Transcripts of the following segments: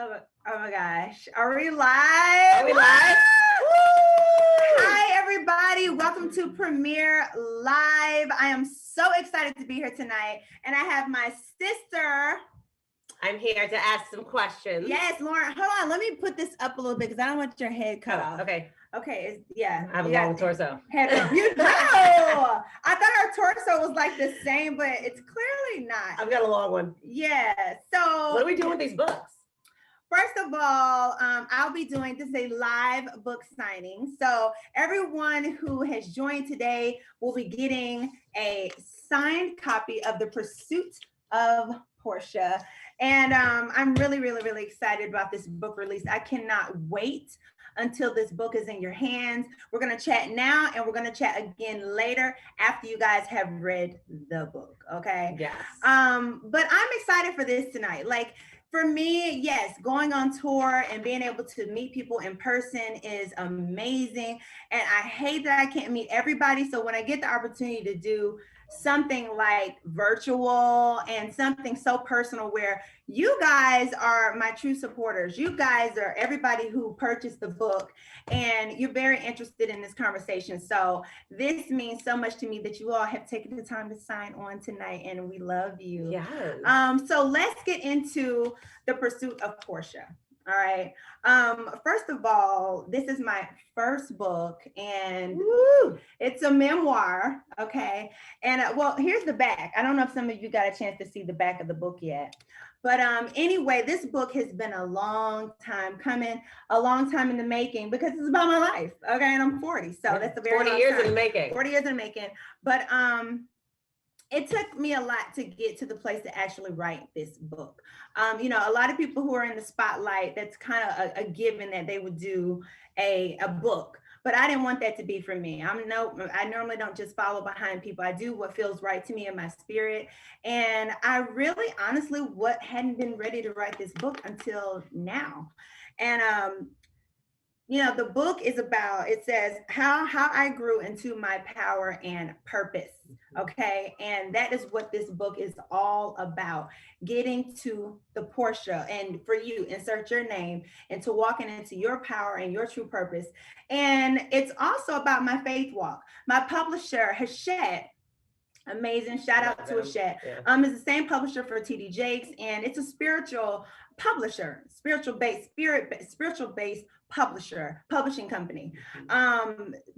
Oh my gosh. Are we live? Are we live? Hi, everybody. Welcome to Premiere Live. I am so excited to be here tonight. And I have my sister. I'm here to ask some questions. Yes, Lauren. Hold on. Let me put this up a little bit because I don't want your head cut off. Okay. Okay. Yeah. I have a long torso. Headroom. You do. I thought our torso was like the same, but it's clearly not. I've got a long one. Yeah. So what are we doing with these books? First of all, I'll be doing this is a live book signing. So everyone who has joined today will be getting a signed copy of the Pursuit of Porsha. And I'm really, really, really excited about this book release. I cannot wait until this book is in your hands. We're going to chat now and we're going to chat again later after you guys have read the book. Okay. Yes. But I'm excited for this tonight. Like, for me, yes, going on tour and being able to meet people in person is amazing. And I hate that I can't meet everybody. So when I get the opportunity to do something like virtual and something so personal where you guys are my true supporters, you guys are everybody who purchased the book and you're very interested in this conversation. So this means so much to me that you all have taken the time to sign on tonight and we love you. Yes. So let's get into the Pursuit of Porsha. All right. First of all, this is my first book and it's a memoir. Okay. And well, here's the back. I don't know if some of you got a chance to see the back of the book yet. But anyway, this book has been a long time coming, a long time in the making because it's about my life. Okay. And I'm 40. So that's a very 40 long years time. in the making. 40 years in the making. But it took me a lot to get to the place to actually write this book. You know, a lot of people who are in the spotlight, that's kind of a given that they would do a book, but I didn't want that to be for me. I normally don't just follow behind people. I do what feels right to me in my spirit. And I really, honestly, hadn't been ready to write this book until now. And, you know, the book is about, it says how I grew into my power and purpose. Okay. And that is what this book is all about, getting to the Porsha and for you, insert your name into walking into your power and your true purpose. And it's also about my faith walk. My publisher, Hosea, amazing. Shout out to Hosea. Yeah. It's the same publisher for TD Jakes, and it's a spiritual publisher, spiritual based publishing company.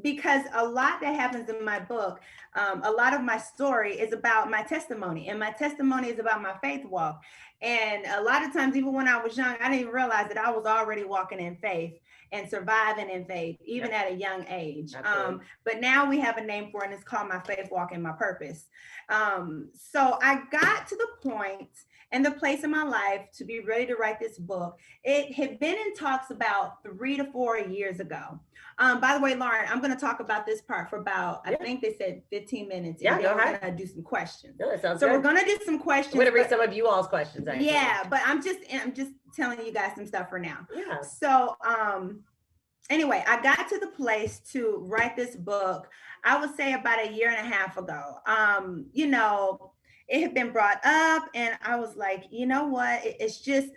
Because a lot that happens in my book, a lot of my story is about my testimony, and my testimony is about my faith walk. And a lot of times, even when I was young, I didn't realize that I was already walking in faith and surviving in faith, even at a young age. But now we have a name for it, and it's called My Faith Walk and My Purpose. So I got to the point and the place in my life to be ready to write this book. It had been in talks about 3 to 4 years ago. By the way, Lauren, I'm going to talk about this part for about, I think they said 15 minutes. Yeah, go ahead. We're going to do some questions. Yeah, that sounds so good. We're going to do some questions. I'm going to read some of you all's questions. Actually. Yeah, but I'm just telling you guys some stuff for now. Yeah. So anyway, I got to the place to write this book, I would say about 1.5 years ago. You know, it had been brought up and I was like, you know what? It's just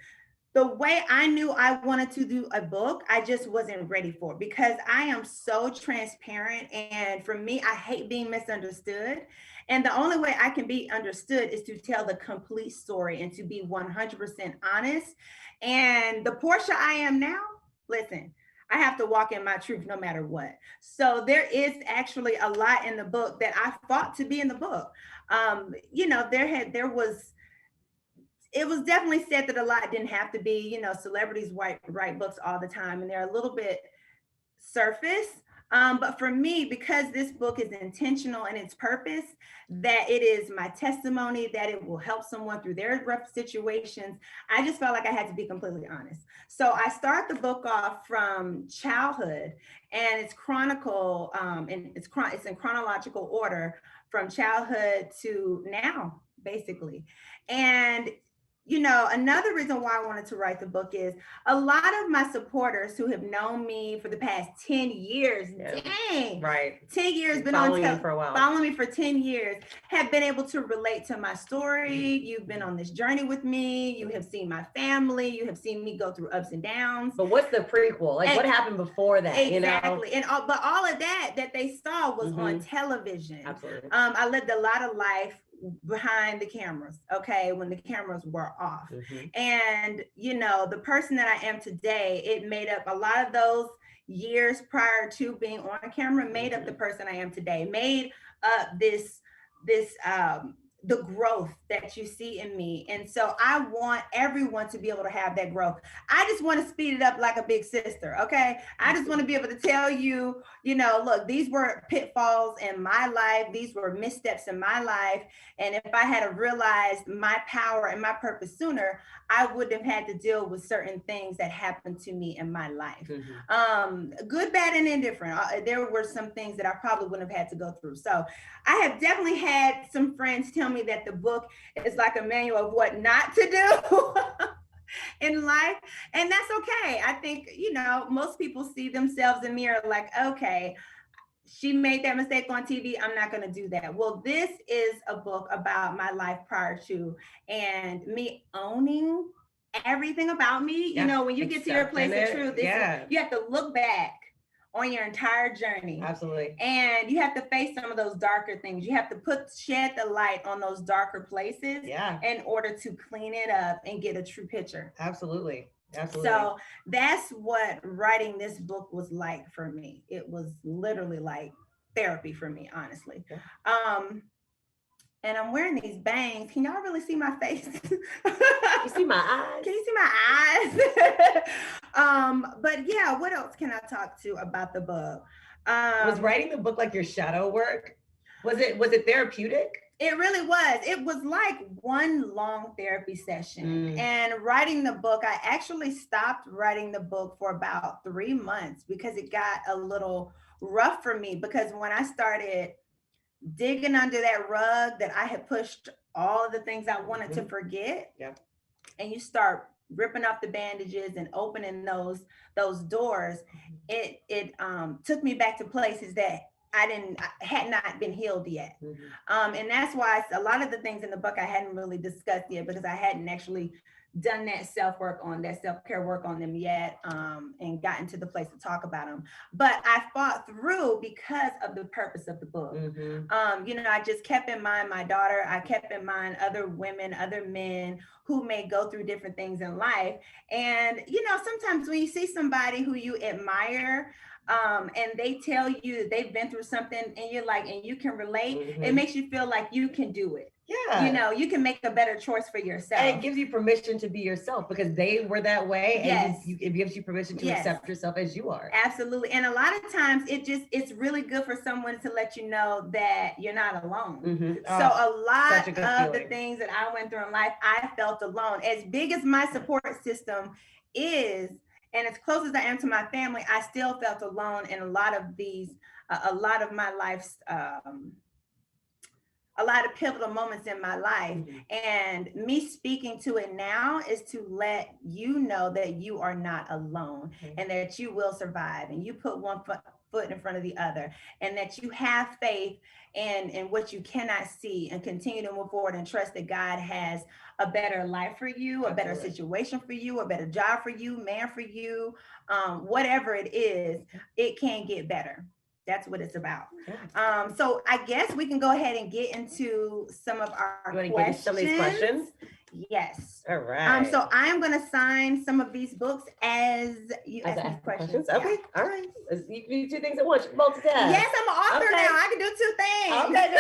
the way I knew I wanted to do a book, I just wasn't ready for it because I am so transparent. And for me, I hate being misunderstood. And the only way I can be understood is to tell the complete story and to be 100% honest. And the Porsha I am now, listen, I have to walk in my truth no matter what. So there is actually a lot in the book that I fought to be in the book. You know, it was definitely said that a lot didn't have to be, you know, celebrities write books all the time and they're a little bit surface. But for me, because this book is intentional in its purpose, that it is my testimony, that it will help someone through their rough situations, I just felt like I had to be completely honest. So I start the book off from childhood, and it's chronicle, and it's in chronological order from childhood to now, basically. And another reason why I wanted to write the book is a lot of my supporters who have known me for the past 10 years, dang, right, 10 years, been following me for a while, following me for 10 years, have been able to relate to my story. You've been on this journey with me. You have seen my family. You have seen me go through ups and downs. But what's the prequel? Like, what happened before that? Exactly. But all of that they saw was on television. Absolutely. I lived a lot of life behind the cameras, okay, when the cameras were off. And the person that I am today, it made up a lot of those years prior to being on camera, made up the person I am today, made up this the growth that you see in me. And so I want everyone to be able to have that growth. I just want to speed it up like a big sister. Okay. I just want to be able to tell you, look, these were pitfalls in my life. These were missteps in my life. And if I had realized my power and my purpose sooner, I wouldn't have had to deal with certain things that happened to me in my life. Good, bad, and indifferent. There were some things that I probably wouldn't have had to go through. So I have definitely had some friends tell me that the book is like a manual of what not to do in life. And that's okay. I think, most people see themselves in the mirror like, okay, she made that mistake on TV. I'm not going to do that. Well, this is a book about my life prior to, and me owning everything about me. When you get to your place of truth, you have to look back on your entire journey. Absolutely. And you have to face some of those darker things. You have to shed the light on those darker places in order to clean it up and get a true picture. Absolutely. So that's what writing this book was like for me. It was literally like therapy for me, honestly. And I'm wearing these bangs. Can y'all really see my face? You see my eyes? Can you see my eyes? But yeah, what else can I talk to about the book? Was writing the book like your shadow work? Was it therapeutic? It really was. It was like one long therapy session. And writing the book, I actually stopped writing the book for about 3 months because it got a little rough for me. Because when I started digging under that rug that I had pushed all of the things I wanted to forget, and you start ripping off the bandages and opening those doors, it took me back to places that I had not been healed yet. And that's why a lot of the things in the book I hadn't really discussed yet, because I hadn't actually done that self-care work on them yet, and gotten to the place to talk about them. But I fought through because of the purpose of the book. I just kept in mind my daughter. I kept in mind other women, other men who may go through different things in life. And, sometimes when you see somebody who you admire, and they tell you that they've been through something and you're like, and you can relate, it makes you feel like you can do it. Yeah. You can make a better choice for yourself. And it gives you permission to be yourself because they were that way. And it gives you permission to accept yourself as you are. Absolutely. And a lot of times it's really good for someone to let you know that you're not alone. So a lot of the things that I went through in life, I felt alone. As big as my support system is, and as close as I am to my family, I still felt alone in a lot of my life's, a lot of pivotal moments in my life. And me speaking to it now is to let you know that you are not alone, and that you will survive, and you put one foot in front of the other, and that you have faith in what you cannot see, and continue to move forward and trust that God has a better life for you, a better situation for you, a better job for you, man for you, whatever it is, it can get better. That's what it's about. So I guess we can go ahead and get into some of our questions. Some of these questions? Yes. All right. So I am going to sign some of these books as you ask me questions. Okay. All right. You can do two things at once. You can multitask. Yes, I'm an author now. I can do two things. Okay.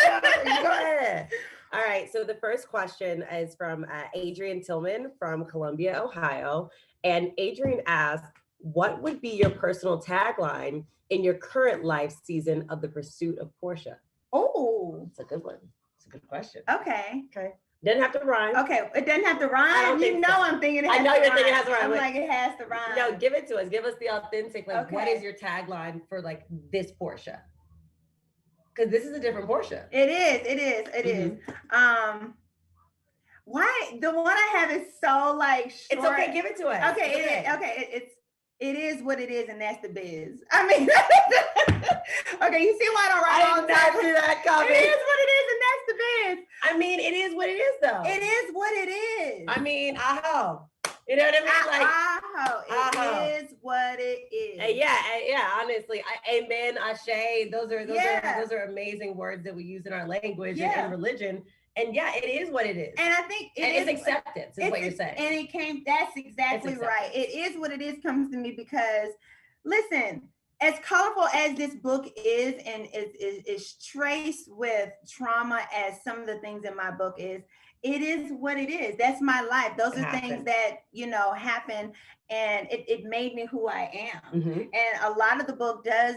Go ahead. All right. So the first question is from Adrian Tillman from Columbia, Ohio. And Adrian asked, what would be your personal tagline in your current life season of the Pursuit of Porsha? Oh, it's a good one. It's a good question. Okay. Doesn't have to rhyme. Okay, it doesn't have to rhyme. I'm thinking it has to rhyme. I know you're thinking it has to rhyme. I'm like, it has to rhyme. No, give it to us. Give us the authentic, what is your tagline for this Porsha? Because this is a different Porsha. It is. Why the one I have is so like short. It's okay, give it to us. Okay, it is what it is, and that's the biz. I mean, okay, you see why I don't write I did not see that coming. It is what it is, and that's the biz. I mean, it is what it is, though. It is what it is. I mean, aho. You know what I mean? Like, it is what it is. Yeah. Honestly, amen, ashe. Those are amazing words that we use in our language and in religion. And yeah, it is what it is. And I think it's acceptance, is what you're saying. And that's exactly right. It is what it is comes to me because, listen, as colorful as this book is and is traced with trauma as some of the things in my book is, it is what it is. That's my life. Those are things that, happen. And it made me who I am. Mm-hmm. And a lot of the book does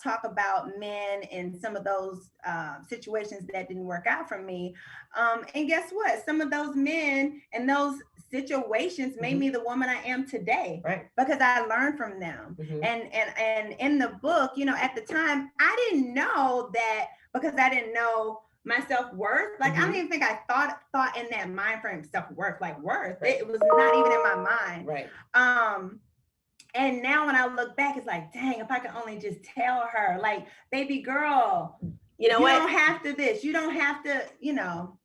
talk about men and some of those situations that didn't work out for me. And guess what? Some of those men and those situations made me the woman I am today, right? Because I learned from them. Mm-hmm. And in the book, at the time, I didn't know that because I didn't know my self-worth. Like, I don't even think I thought in that mind frame, self-worth, like worth. Right. It was not even in my mind. Right. And now when I look back, it's like, dang, if I could only just tell her, like, baby girl, you don't have to this, you don't have to,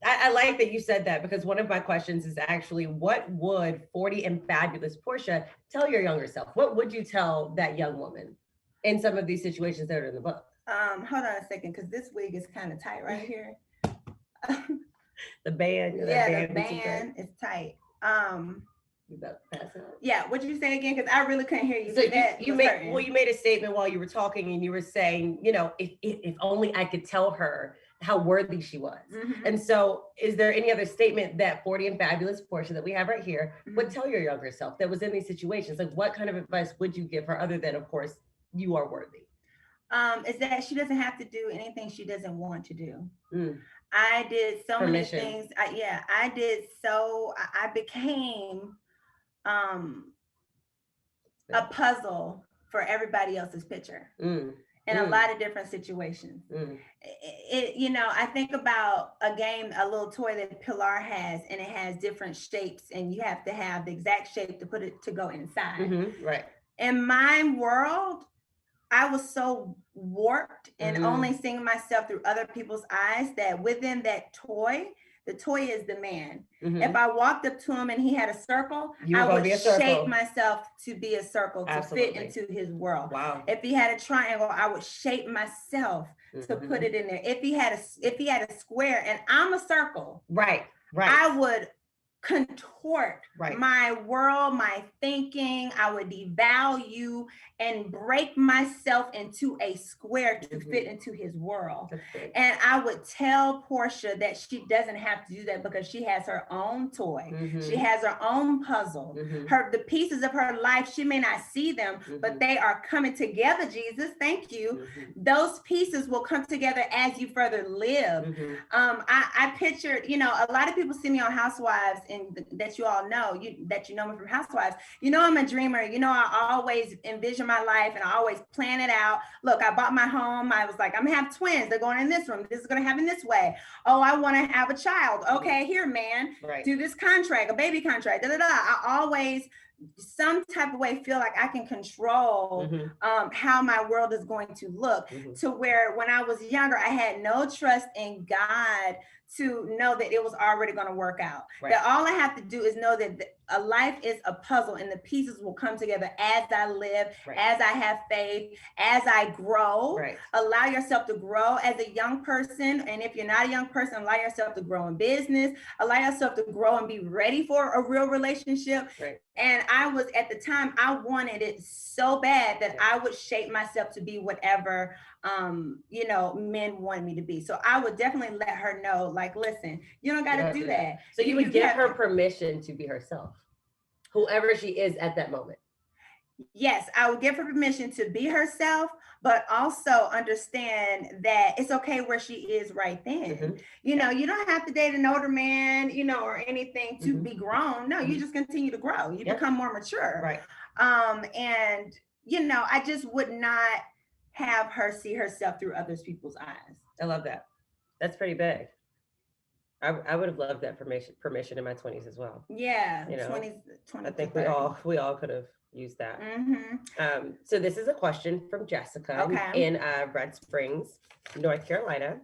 I like that you said that, because one of my questions is actually, what would 40 and fabulous Porsha tell your younger self? What would you tell that young woman in some of these situations that are in the book? Hold on a second, because this wig is kind of tight right here. The band. The band is tight. You about to pass out. Yeah, what did you say again? Because I really couldn't hear you. So you made a statement while you were talking, and you were saying, if only I could tell her how worthy she was. Mm-hmm. And so is there any other statement that 40 and fabulous Porsha that we have right here would tell your younger self that was in these situations? Like, what kind of advice would you give her other than, of course, you are worthy? Is that she doesn't have to do anything she doesn't want to do. I did so many things. I became a puzzle for everybody else's picture in a lot of different situations. I think about a game, a little toy that Pilar has, and it has different shapes, and you have to have the exact shape to put it to go inside. Mm-hmm. Right. In my world, I was so warped and only seeing myself through other people's eyes that within that toy, the toy is the man. Mm-hmm. If I walked up to him and he had a circle, I would shape myself to be a circle to fit into his world. Wow. If he had a triangle, I would shape myself to put it in there. If he had a square and I'm a circle, right, I would contort my world, my thinking. I would devalue and break myself into a square to fit into his world. And I would tell Porsha that she doesn't have to do that because she has her own toy. She has her own puzzle. The pieces of her life, she may not see them, but they are coming together, Jesus. Thank you. Those pieces will come together as you further live. I pictured, a lot of people see me on Housewives, and that you all know, that you know me from Housewives. I'm a dreamer. I always envision my life and I always plan it out. Look, I bought my home. I was like, I'm gonna have twins. They're going in this room. This is gonna happen this way. Oh, I want to have a child. Okay, here, man, do this contract, a baby contract. I always some type of way feel like I can control how my world is going to look, to where when I was younger, I had no trust in God to know that it was already going to work out. That all I have to do is know that a life is a puzzle and the pieces will come together as I live, as I have faith, as I grow. Allow yourself to grow as a young person. And if you're not a young person, allow yourself to grow in business, allow yourself to grow and be ready for a real relationship. And I was, at the time, I wanted it so bad that I would shape myself to be whatever, men wanted me to be. So I would definitely let her know, like, listen, you don't got to do that. So you would give her permission to be herself, whoever she is at that moment. Yes, I would give her permission to be herself, but also understand that it's okay where she is right then. You don't have to date an older man, or anything to be grown. No, you just continue to grow. You become more mature. And, I just would not have her see herself through other people's eyes. I love that. That's pretty big. I would have loved that permission in my 20s as well. Yeah, You know, 20 I think 30. we all could have used that. Mm-hmm. So this is a question from Jessica Okay. in Red Springs, North Carolina.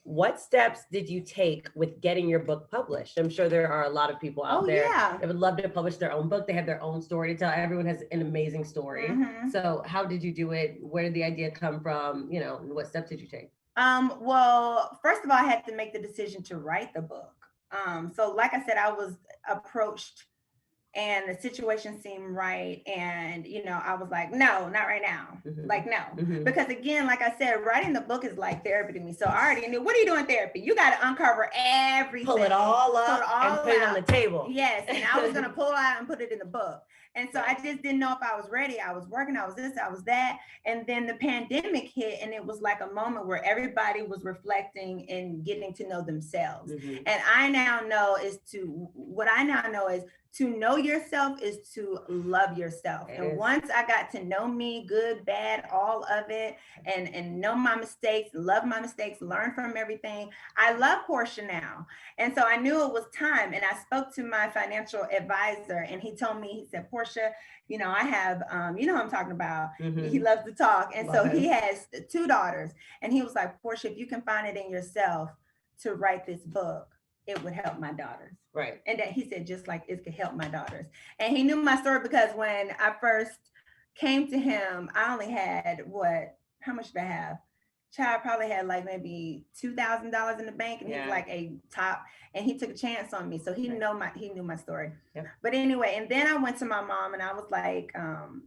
What steps did you take with getting your book published? I'm sure there are a lot of people out there that would love to publish their own book. They have their own story to tell. Everyone has an amazing story. Mm-hmm. So how did you do it? Where did the idea come from? You know, and what steps did you take? Well, first of all, I had to make the decision to write the book. So like I said, I was approached and the situation seemed right. And, you know, I was like, no, not right now. Mm-hmm. Like, no. Mm-hmm. Because again, like I said, writing the book is like therapy to me. So I already knew, what are you doing therapy? You got to uncover everything. Pull it all up and put it on the table. Yes. And I was going to pull it out and put it in the book. And so I just didn't know if I was ready. I was working, I was this, I was that. And then the pandemic hit, and it was like a moment where everybody was reflecting and getting to know themselves. Mm-hmm. And what I now know is to know yourself is to love yourself. And once I got to know me, good, bad, all of it, and know my mistakes, love my mistakes, learn from everything, I love Porsha now. And so I knew it was time. And I spoke to my financial advisor, and he told me, he said, Porsha, you know, I have, you know what I'm talking about. Mm-hmm. He loves to talk. And so he has 2 daughters. And he was like, Porsha, if you can find it in yourself to write this book, it would help my daughters. Right. And that he said, just like it could help my daughters. And he knew my story because when I first came to him, I only had how much did I have? Child probably had like maybe $2,000 in the bank, and he was like a top, and he took a chance on me. So he knew my story. Yeah. But anyway, and then I went to my mom and I was like,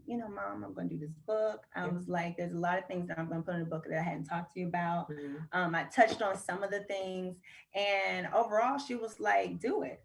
you know, Mom, I'm going to do this book. I was like, there's a lot of things that I'm going to put in the book that I hadn't talked to you about. Mm-hmm. I touched on some of the things, and overall she was like, do it.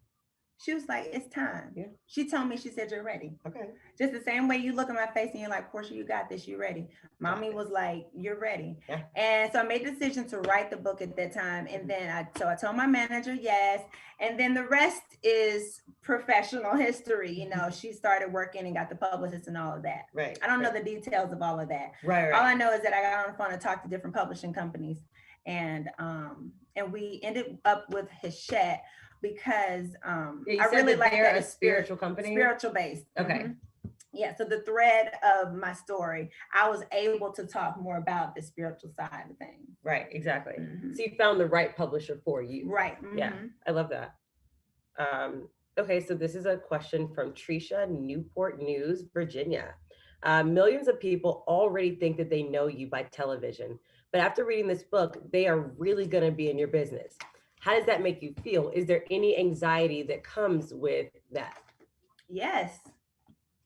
She was like, it's time. Yeah. She told me, she said, you're ready. Okay. Just the same way you look at my face and you're like, Porsha, you got this, you ready. Mommy was like, you're ready. Yeah. And so I made the decision to write the book at that time. And then I told my manager, yes. And then the rest is professional history. You know, she started working and got the publicist and all of that. Right. I don't know the details of all of that. Right. All I know is that I got on the phone and talked to different publishing companies. And we ended up with Hachette, because I really like that. It's spiritual company, spiritual based. Okay. Mm-hmm. Yeah. So the thread of my story, I was able to talk more about the spiritual side of things. Right. Exactly. Mm-hmm. So you found the right publisher for you. Right. Mm-hmm. Yeah. I love that. Okay. So this is a question from Trisha, Newport News, Virginia. Millions of people already think that they know you by television, but after reading this book, they are really going to be in your business. How does that make you feel? Is there any anxiety that comes with that? Yes,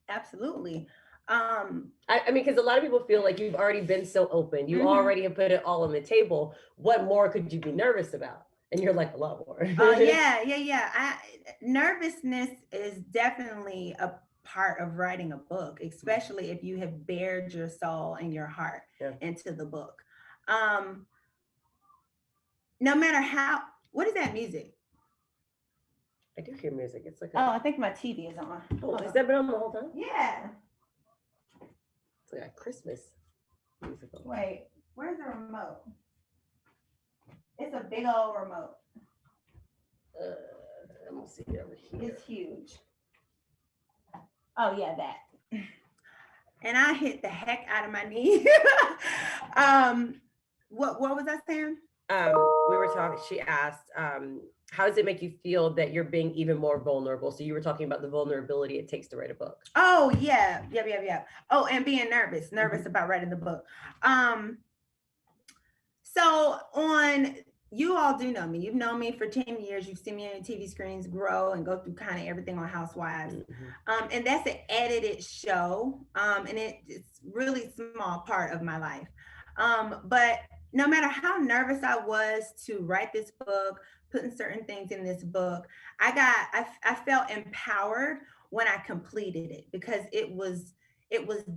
absolutely. I mean, because a lot of people feel like you've already been so open. You already have put it all on the table. What more could you be nervous about? And you're like, a lot more. Yeah. Nervousness is definitely a part of writing a book, especially if you have bared your soul and your heart into the book. No matter how. What is that music? I do hear music. It's like I think my TV is on. Oh, has that been on the whole time? Yeah. It's like a Christmas musical. Wait, where's the remote? It's a big old remote. Let me see it over here. It's huge. Oh yeah, that. And I hit the heck out of my knee. What was I saying? We were talking, she asked, how does it make you feel that you're being even more vulnerable? So you were talking about the vulnerability it takes to write a book. Oh, yeah. Oh, and being nervous about writing the book. So you all do know me. You've known me for 10 years. You've seen me on TV screens grow and go through kind of everything on Housewives. Mm-hmm. And that's an edited show. And it's really small part of my life. But no matter how nervous I was to write this book, putting certain things in this book, I felt empowered when I completed it, because it was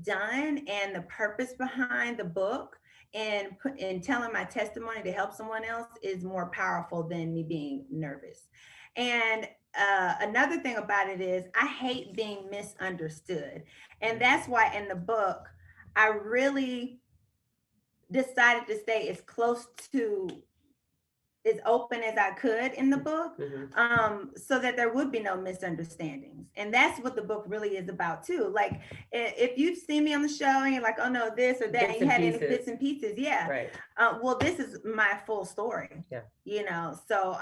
done, and the purpose behind the book and telling my testimony to help someone else is more powerful than me being nervous. And another thing about it is I hate being misunderstood. And that's why in the book, I really decided to stay as close to as open as I could in the book, so that there would be no misunderstandings. And that's what the book really is about too. Like if you've seen me on the show and you're like, oh no, this or that, and you had any bits and pieces, Right. Well, this is my full story. Yeah. You know, so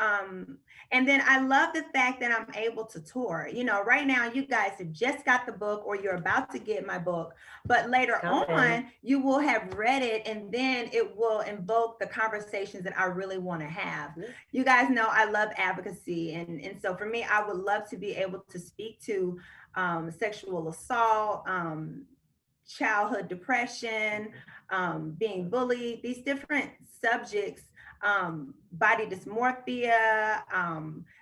and then I love the fact that I'm able to tour. You know, right now you guys have just got the book or you're about to get my book, but later on you will have read it, and then it will invoke the conversations that I really want to have. You guys know I love advocacy, and so for me, I would love to be able to speak to sexual assault, childhood depression, being bullied, these different subjects, body dysmorphia,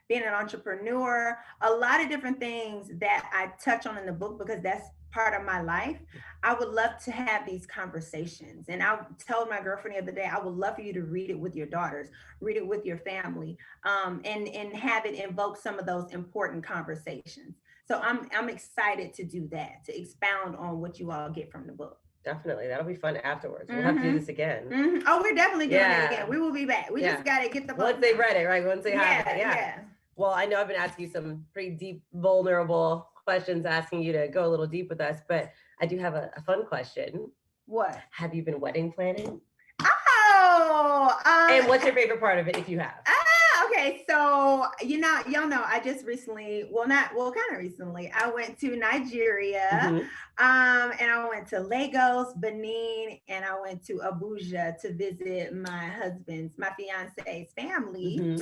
being an entrepreneur, a lot of different things that I touch on in the book because that's part of my life. I would love to have these conversations. And I told my girlfriend the other day, I would love for you to read it with your daughters, read it with your family, and have it invoke some of those important conversations. So I'm excited to do that, to expound on what you all get from the book. Definitely. That'll be fun afterwards. We'll have to do this again. Oh, we're definitely doing it again. We will be back. We just got to get the book. Once they read it, right? Once they have it. Yeah. Well, I know I've been asking you some pretty deep, vulnerable questions, asking you to go a little deep with us, but I do have a fun question. What? Have you been wedding planning? Oh! And what's your favorite part of it if you have? Okay, so y'all know I just recently, kind of recently, I went to Nigeria, and I went to Lagos, Benin, and I went to Abuja to visit my fiance's family.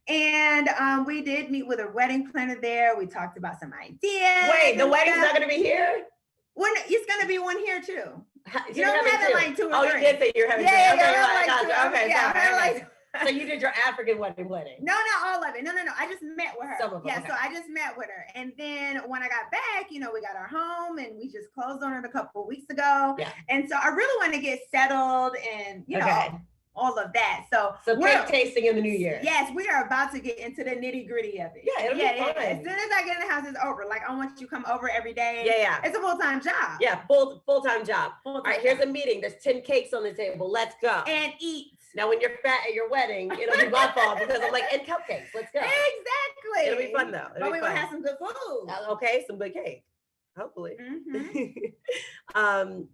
And we did meet with a wedding planner there. We talked about some ideas. Wait, the wedding's not going to be here? It's going to be one here too. You don't have it like 2 or 3. Oh, you did say you're having 2. Okay. So you did your African wedding planning? No, not all of it. No. I just met with her. Some of them, so I just met with her. And then when I got back, we got our home and we just closed on it a couple of weeks ago. Yeah. And so I really want to get settled and, all of that. So cake tasting in the new year. Yes, we are about to get into the nitty gritty of it. Yeah, it'll be fun. As soon as I get in the house, it's over. Like I want you to come over every day. Yeah. It's a full-time job. Yeah, full-time job. All right, here's a meeting. There's 10 cakes on the table. Let's go. And eat. Now, when you're fat at your wedding, it'll be my fault because I'm like, and cupcakes. Let's go. Exactly. It'll be fun though. But we're gonna have some good food. Okay, some good cake. Hopefully.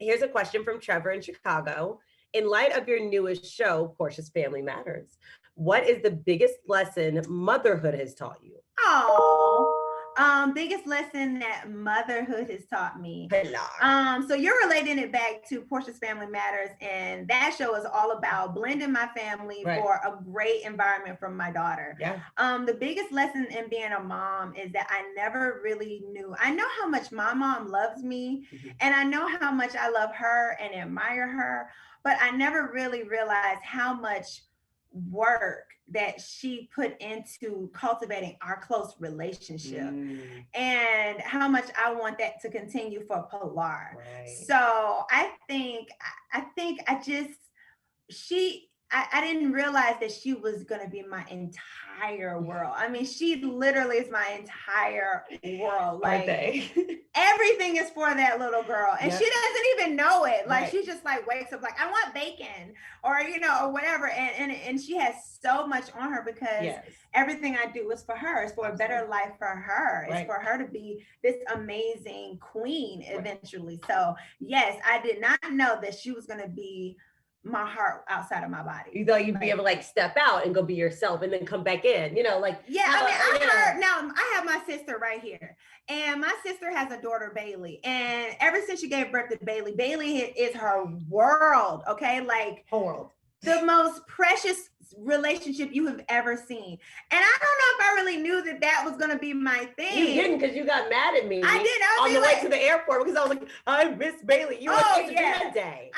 Here's a question from Trevor in Chicago. In light of your newest show, Porsha's Family Matters, what is the biggest lesson motherhood has taught you? Biggest lesson that motherhood has taught me. So you're relating it back to Porsha's Family Matters, and that show is all about blending my family for a great environment for my daughter. Yeah. The biggest lesson in being a mom is that I never really knew. I know how much my mom loves me, and I know how much I love her and admire her, but I never really realized how much work that she put into cultivating our close relationship and how much I want that to continue for Pilar. So I didn't realize that she was going to be my entire world. I mean, she literally is my entire world. Like everything is for that little girl. And she doesn't even know it. Like she just like wakes up like, I want bacon or, or whatever. And she has so much on her because everything I do is for her. It's for a better life for her. It's for her to be this amazing queen eventually. So yes, I did not know that she was going to be my heart outside of my body. You thought you'd be able to like step out and go be yourself and then come back in, I heard, now I have my sister right here, and my sister has a daughter, Bailey, and ever since she gave birth to Bailey is her world. Okay. Like whole world. The most precious relationship you have ever seen. And I don't know if I really knew that was going to be my thing. You didn't, because you got mad at me. I did. On the way to the airport because I was like, I miss Bailey. You were supposed to do that day.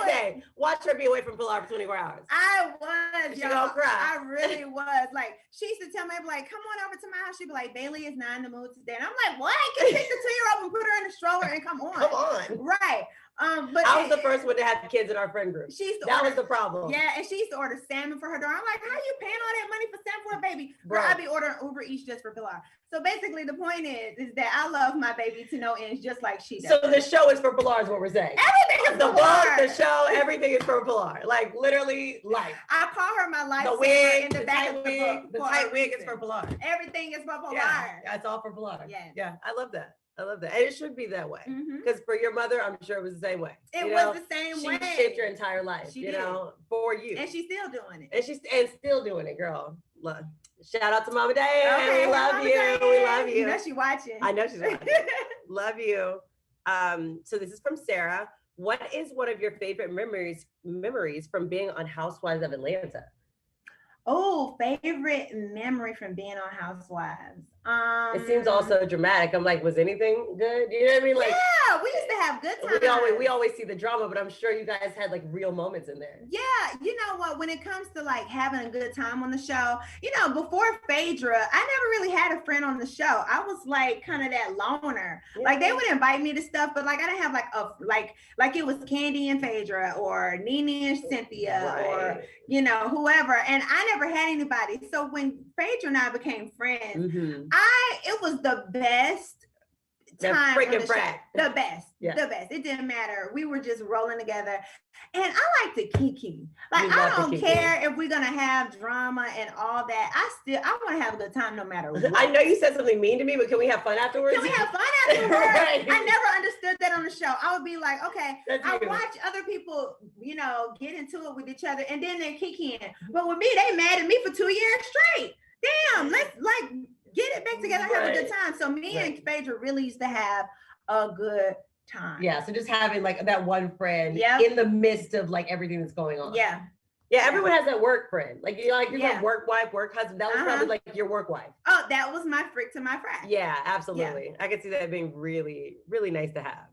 Day. Watch her be away from Pilar for 24 hours. I was, y'all. Gonna cry. I really was. Like, she used to tell me, like, come on over to my house. She'd be like, Bailey is not in the mood today. And I'm like, what? I can take the 2-year-old and put her in the stroller and come on. Come on. Right. But I was the first one to have kids in our friend group. That was the problem. Yeah, and she used to order salmon for her daughter. I'm like, how you paying all that money for salmon for a baby? Bro. I'd be ordering Uber Eats just for Pilar. So basically, the point is that I love my baby to no ends, just like she does. So the show is for Pilar, is what we're saying. Everything is the for Pilar. book, the show, everything is for Pilar. Like literally, life. I call her my life. The wig, in the back of the book. The tight wig is for Pilar. Everything is for Pilar. Yeah, it's all for Pilar. Yeah, I love that. And it should be that way. Because for your mother, I'm sure it was the same way. It was the same way. She shaped your entire life, she did. For you. And she's still doing it. And she's still doing it, girl. Look. Shout out to Mama Day. Okay, we love you. Day. We love you. You know she's watching. I know she's watching. Love you. So this is from Sarah. What is one of your favorite memories from being on Housewives of Atlanta? Oh, favorite memory from being on Housewives. It seems also dramatic. I'm like, was anything good? You know what I mean? Like, yeah, we used to have good times. We always see the drama, but I'm sure you guys had like real moments in there. Yeah, you know what? When it comes to like having a good time on the show, before Phaedra, I never really had a friend on the show. I was like kind of that loner. Yeah. Like they would invite me to stuff, but like I didn't have like it was Candy and Phaedra or Nene and Cynthia or whoever, and I never had anybody. So when Phaedra and I became friends, it was the best time on the show. The best. It didn't matter. We were just rolling together. And I like to kiki. Like I don't care if we're gonna have drama and all that. I want to have a good time no matter what. I know you said something mean to me, but can we have fun afterwards? Can we have fun afterwards? Right. I never understood that on the show. I would be like, okay, I watch other people, get into it with each other and then they're kikiing. But with me, they mad at me for 2 years straight. Damn, let's get it back together and have a good time. So me and Phaedra really used to have a good time. Yeah, so just having like that one friend in the midst of like everything that's going on. Yeah, everyone has that work friend. Like you're work wife, work husband. That was probably like your work wife. Oh, that was my frick to my frack. Yeah, absolutely. Yeah. I could see that being really, really nice to have.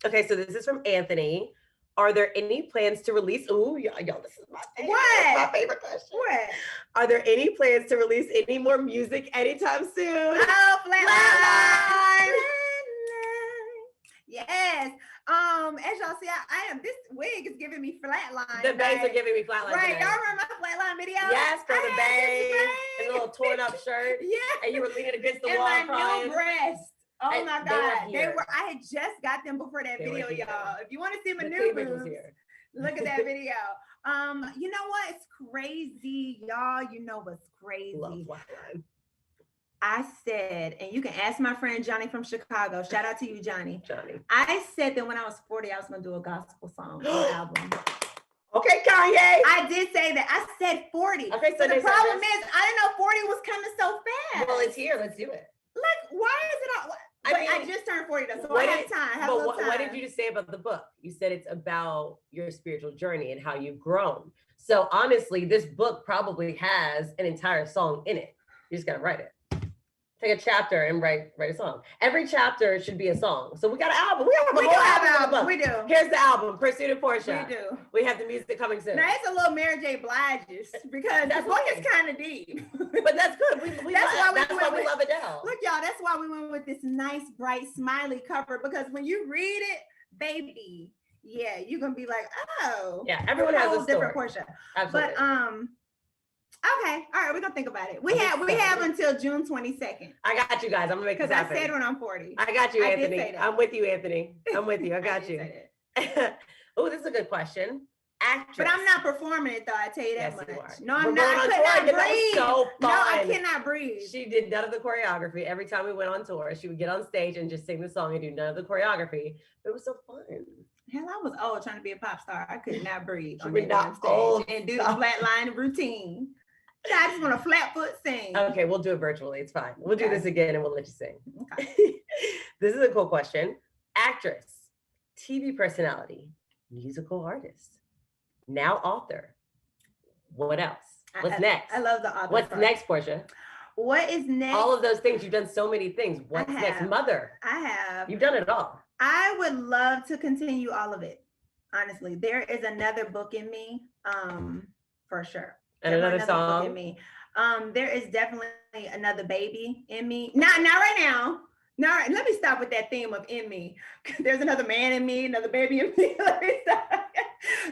Okay, so this is from Anthony. Are there any plans to release? Oh, y'all, this is my favorite. What? My favorite question. What? Are there any plans to release any more music anytime soon? Oh, Flatline. Yes. As y'all see, I am. This wig is giving me flatline. The bangs are giving me flatline. Right, today. y'all remember my flatline video? Yes, for the bangs and a little torn up shirt. Yeah. And you were leaning against the and wall my crying. new breasts. Oh and my God, they were. I had just got them before that video, y'all. If you want to see my the new boobs, look at that video. You know what? It's crazy, y'all. You know what's crazy? Love flatline. I said, and you can ask my friend Johnny from Chicago. Shout out to you, Johnny. Johnny. I said that when I was 40, I was going to do a gospel song album. Okay, Kanye. I did say that. I said 40. Okay, so the problem is, I didn't know 40 was coming so fast. Well, it's here. Let's do it. Like, why is it all? I just turned 40 though, so I have time. What did you just say about the book? You said it's about your spiritual journey and how you've grown. So honestly, this book probably has an entire song in it. You just got to write it. Take a chapter and write a song. Every chapter should be a song. So we got an album. We have an album. We do. Here's the album, Pursuit of Porsha. We do. We have the music coming soon. Now it's a little Mary J. Blige's because the book is kind of deep. But that's good. That's why we love Adele. Look, y'all, that's why we went with this nice, bright, smiley cover, because when you read it, baby, yeah, you're gonna be like, oh, yeah, everyone has a different Porsha. Absolutely. But okay, all right, we're gonna think about it. We have until June 22nd. I got you guys. I'm gonna make this happen. Because I said when I'm 40. I got you, Anthony. I'm with you, Anthony. I'm with you. I got you. Oh, this is a good question. Actress. But I'm not performing it though. I tell you that much. No, I'm We're not. I could not breathe. So no, I cannot breathe. She did none of the choreography. Every time we went on tour, she would get on stage and just sing the song and do none of the choreography. It was so fun. Hell, I was old trying to be a pop star. I could not breathe on that stage and do the flat line routine. I just want a flat foot sing. Okay, we'll do it virtually. It's fine. We'll do this again and we'll let you sing. Okay. This is a cool question. Actress, TV personality, musical artist, now author. What else? What's next? I love the author. What's next, Porsha? What is next? All of those things. You've done so many things. What's next? Mother. I have. You've done it all. I would love to continue all of it. Honestly, there is another book in me, for sure. And another song in me. There is definitely another baby in me. Not right now. Now, let me stop with that theme of in me. There's another man in me, another baby in me. Let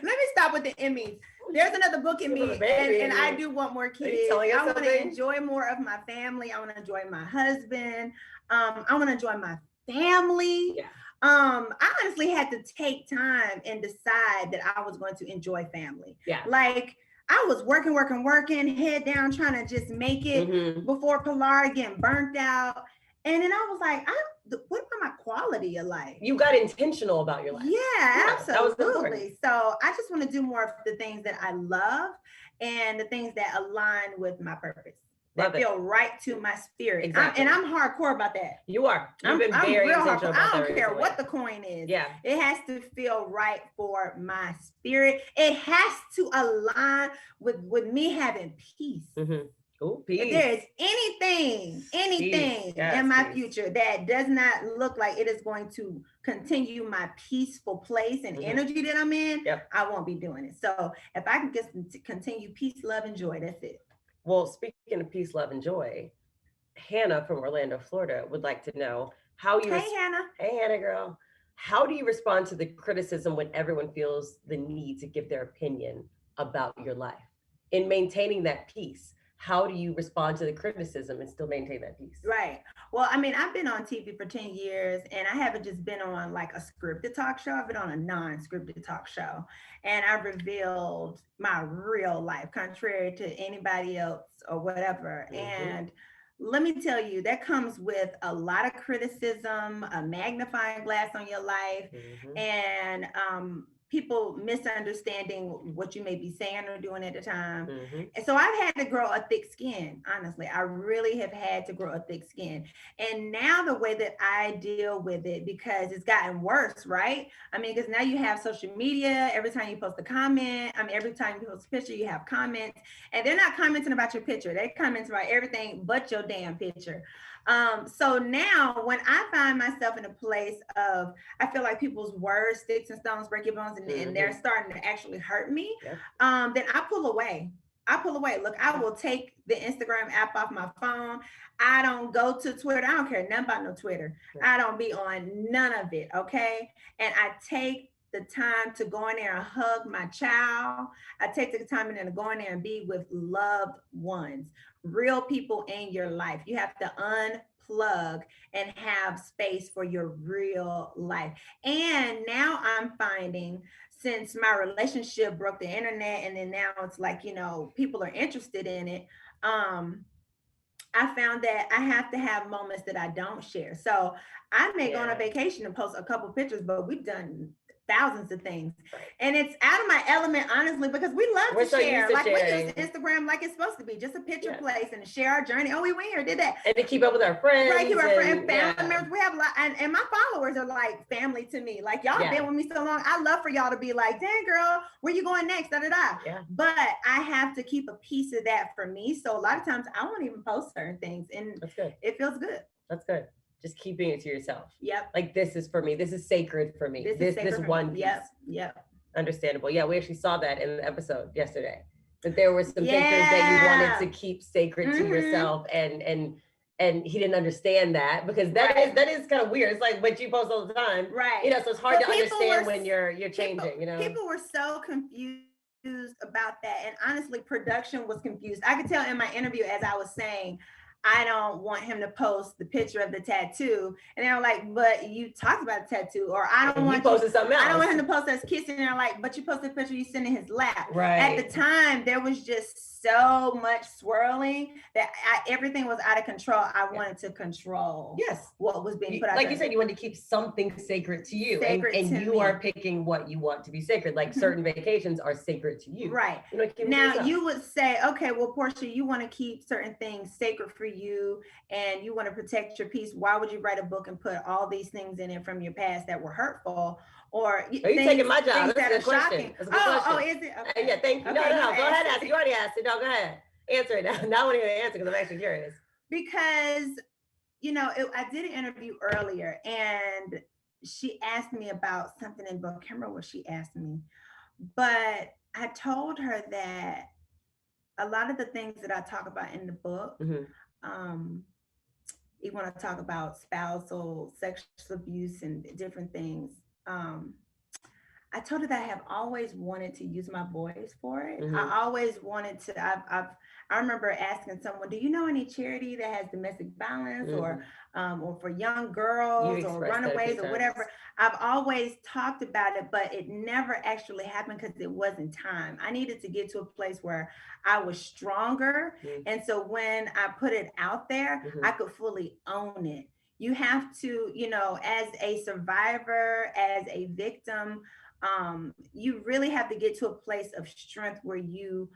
me stop with the in me. There's another book in me, and I do want more kids. I want to enjoy more of my family. I want to enjoy my husband. I want to enjoy my family. Yeah. I honestly had to take time and decide that I was going to enjoy family. Yeah. Like I was working, head down, trying to just make it before Pilar getting burnt out. And then I was like, what about my quality of life? You got intentional about your life. Yeah, absolutely. So I just want to do more of the things that I love and the things that align with my purpose. That feel right to my spirit. Exactly. I'm hardcore about that. You are. You've been very intentional about that. I don't care what the coin is. Yeah. It has to feel right for my spirit. It has to align with me having peace. Ooh, peace. If there is anything in my future that does not look like it is going to continue my peaceful place and energy that I'm in, I won't be doing it. So if I can just continue peace, love, and joy, that's it. Well, speaking of peace, love, and joy, Hannah from Orlando, Florida would like to know how you... Hannah. Hey, Hannah, girl. How do you respond to the criticism when everyone feels the need to give their opinion about your life? In maintaining that peace, how do you respond to the criticism and still maintain that peace? Right. Well, I mean, I've been on TV for 10 years and I haven't just been on like a scripted talk show. I've been on a non-scripted talk show and I've revealed my real life, contrary to anybody else or whatever. And let me tell you, that comes with a lot of criticism, a magnifying glass on your life, and people misunderstanding what you may be saying or doing at the time. And so I've had to grow a thick skin, honestly. I really have had to grow a thick skin. And now the way that I deal with it, because it's gotten worse, right? I mean, because now you have social media. Every time you post a comment, every time you post a picture, you have comments. And they're not commenting about your picture. They're commenting about everything but your damn picture. So now when I find myself in a place of, I feel like people's words, sticks and stones break your bones, and they're starting to actually hurt me, then I pull away. Look, I will take the Instagram app off my phone. I don't go to Twitter. I don't care nothing about no Twitter. I don't be on none of it, okay? And I take the time to go in there and hug my child. I take the time and to go in there and be with loved ones, real people in your life. You have to unplug and have space for your real life. And now I'm finding, since my relationship broke the internet and then now it's like, you know, people are interested in it. I found that I have to have moments that I don't share. So I may go on a vacation and post a couple pictures, but we've done thousands of things. And it's out of my element, honestly, because we love to share. Like we use Instagram like it's supposed to be, just a picture place and share our journey. Oh, we went here, did that. And to keep up with our friends. Right, keep our friends, family members. We have a lot, and my followers are like family to me. Like y'all been with me so long. I love for y'all to be like, dang girl, where you going next? Da da da. Yeah. But I have to keep a piece of that for me. So a lot of times I won't even post certain things. And that's good. It feels good. That's good. Just keeping it to yourself. Yep. Like, this is for me. This is sacred for me. This one piece. Yep. Understandable. Yeah, we actually saw that in the episode yesterday. That there were some pictures that you wanted to keep sacred to yourself, and he didn't understand that, because that is kind of weird. It's like what you post all the time. Right. You know, so it's hard to understand when you're changing, you know. People were so confused about that. And honestly, production was confused. I could tell in my interview, as I was saying, I don't want him to post the picture of the tattoo. And they're like, but you talked about the tattoo. Or I don't want posted something else. I don't want him to post us kissing. And they're like, but you posted a picture you sent in his lap. Right. At the time, there was just so much swirling that everything was out of control. I wanted to control what was being put out like there. you said, you wanted to keep something sacred to you. And you are picking what you want to be sacred. Like certain vacations are sacred to you. Right. Now you would say, okay, well, Porsha, you want to keep certain things sacred for you and you want to protect your peace. Why would you write a book and put all these things in it from your past that were hurtful? Or are you taking my job? That's a good question. Shocking. That's a good question. Oh, is it? Okay. Yeah, thank you. Okay, No. Go ahead, ask. You already asked it. No, go ahead. Answer it now. Now I want to hear the answer because I'm actually curious. Because, you know, I did an interview earlier and she asked me about something in the book. I can't remember what she asked me. But I told her that a lot of the things that I talk about in the book, you want to talk about spousal sexual abuse and different things. I told her that I have always wanted to use my voice for it. Mhm. I always wanted to. I remember asking someone, "Do you know any charity that has domestic violence or for young girls or runaways or whatever?" I've always talked about it, but it never actually happened because it wasn't time. I needed to get to a place where I was stronger, and so when I put it out there, I could fully own it. You have to, as a survivor, as a victim, you really have to get to a place of strength where you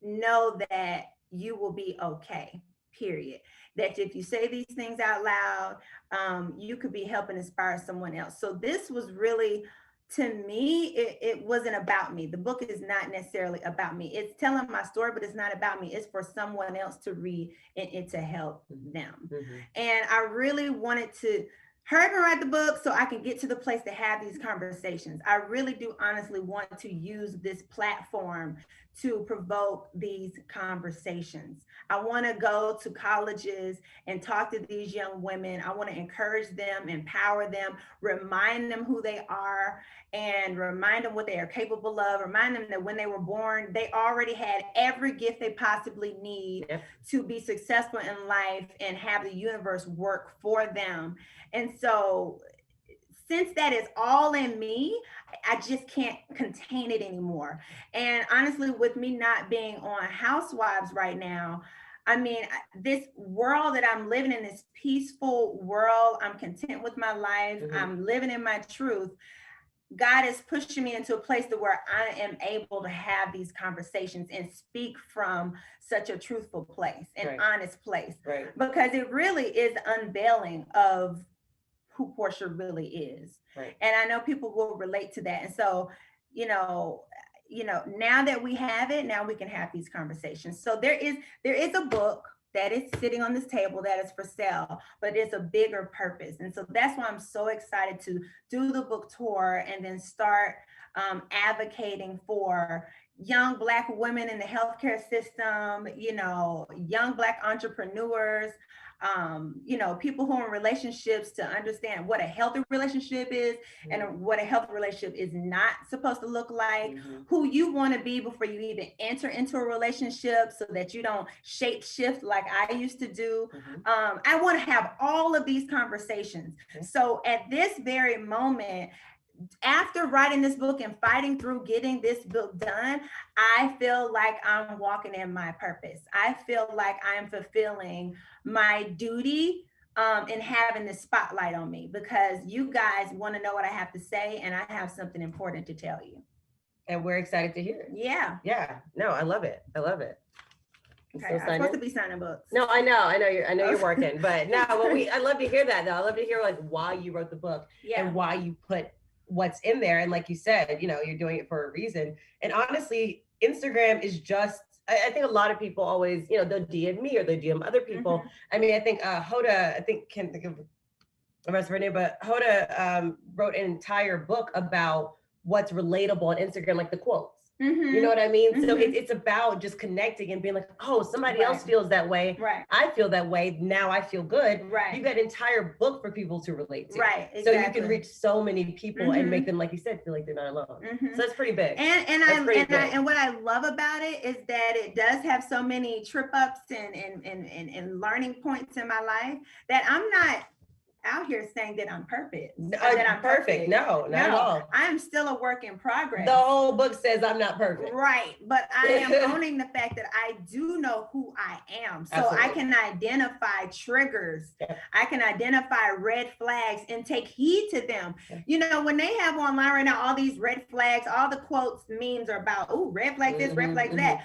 know that you will be okay, period. That if you say these things out loud, you could be helping inspire someone else. So this was really, to me, it wasn't about me. The book is not necessarily about me. It's telling my story, but it's not about me. It's for someone else to read and to help them. And I really wanted to hurry up and write the book so I can get to the place to have these conversations. I really do honestly want to use this platform to provoke these conversations. I want to go to colleges and talk to these young women. I want to encourage them, empower them, remind them who they are, and remind them what they are capable of. Remind them that when they were born, they already had every gift they possibly need to be successful in life and have the universe work for them. And so, since that is all in me, I just can't contain it anymore. And honestly, with me not being on Housewives right now, I mean, this world that I'm living in, this peaceful world, I'm content with my life, I'm living in my truth. God is pushing me into a place to where I am able to have these conversations and speak from such a truthful place, an honest place, because it really is unveiling of who Porsha really is. And I know people will relate to that. And so, now that we have it, now we can have these conversations. So there is a book that is sitting on this table that is for sale, but it's a bigger purpose. And so that's why I'm so excited to do the book tour and then start advocating for young Black women in the healthcare system, young Black entrepreneurs, people who are in relationships to understand what a healthy relationship is and what a healthy relationship is not supposed to look like, who you want to be before you even enter into a relationship so that you don't shape shift like I used to do. I want to have all of these conversations. So at this very moment, after writing this book and fighting through getting this book done, I feel like I'm walking in my purpose. I feel like I'm fulfilling my duty in having the spotlight on me, because you guys want to know what I have to say, and I have something important to tell you. And we're excited to hear it. Yeah. Yeah. No, I love it. I love it. Okay, I'm supposed to be signing books. No, I know you're working, but no, but I love to hear that though. I love to hear like why you wrote the book and why you put what's in there. And like you said, you're doing it for a reason. And honestly, Instagram is just, I think a lot of people always, they'll DM me or they DM other people. I mean, I think Hoda, can't think of the rest of her name, but Hoda wrote an entire book about what's relatable on Instagram, like the quotes. You know what I mean? So it's about just connecting and being like, oh, somebody else feels that way. I feel that way. Now I feel good. You've got an entire book for people to relate to. Exactly. So you can reach so many people and make them, like you said, feel like they're not alone. So that's pretty big. And what I love about it is that it does have so many trip ups and learning points in my life that I'm not out here saying that I'm perfect. That I'm perfect. No, not at all. I'm still a work in progress. The whole book says I'm not perfect. Right. But I am owning the fact that I do know who I am. So I can identify triggers. I can identify red flags and take heed to them. When they have online right now, all these red flags, all the quotes, memes are about, oh, red flag this, red flag that.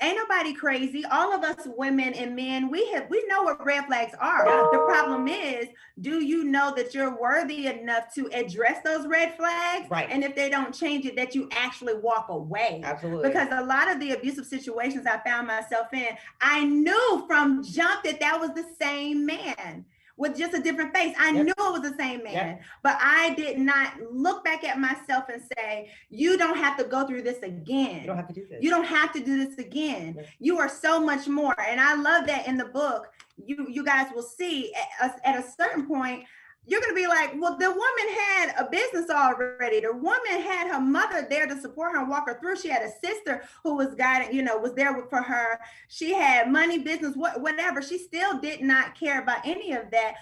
Ain't nobody crazy. All of us women and men, we know what red flags are. The problem is, do you know that you're worthy enough to address those red flags? And if they don't change it, that you actually walk away. Absolutely. Because a lot of the abusive situations I found myself in, I knew from jump that was the same man. with just a different face. I knew it was the same man, but I did not look back at myself and say, you don't have to go through this again. You don't have to do this. You don't have to do this again. You are so much more. And I love that in the book, you guys will see at a certain point, you're going to be like, well, the woman had a business already. The woman had her mother there to support her and walk her through. She had a sister who was guiding, you know, was there for her. She had money, business, whatever. She still did not care about any of that